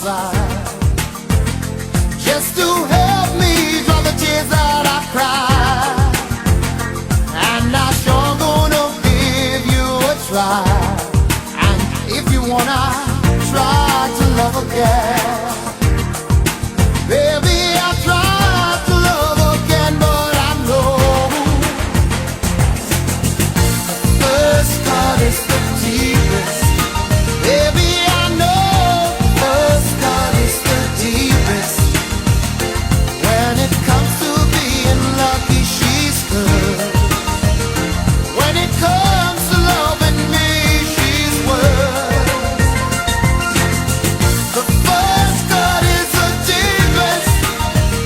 side, just to help me dry the tears that I cry. And I sure gonna give you a try. And if you wanna try to love again, baby, I'll try to love again, but I know the first cut is the deepest. Baby, I know the first cut is the deepest. When it comes to being lucky, she's good. When it comes to loving me, she's worth. The first cut is the deepest.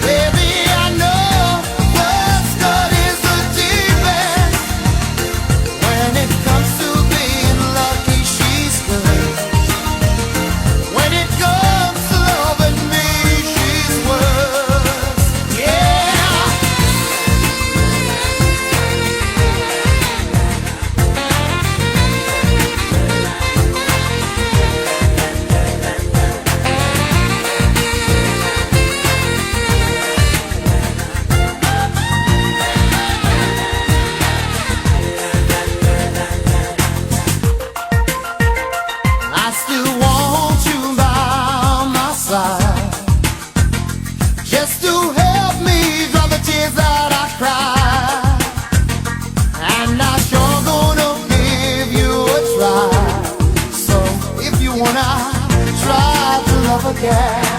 Baby, I know the first cut is the deepest. When it comes to being lucky, she's good. When it comes to loving me, she's worth. Yeah. I still want you by my side, just to help me dry the tears that I cry. And I sure gonna give you a try. So if you wanna try to love again,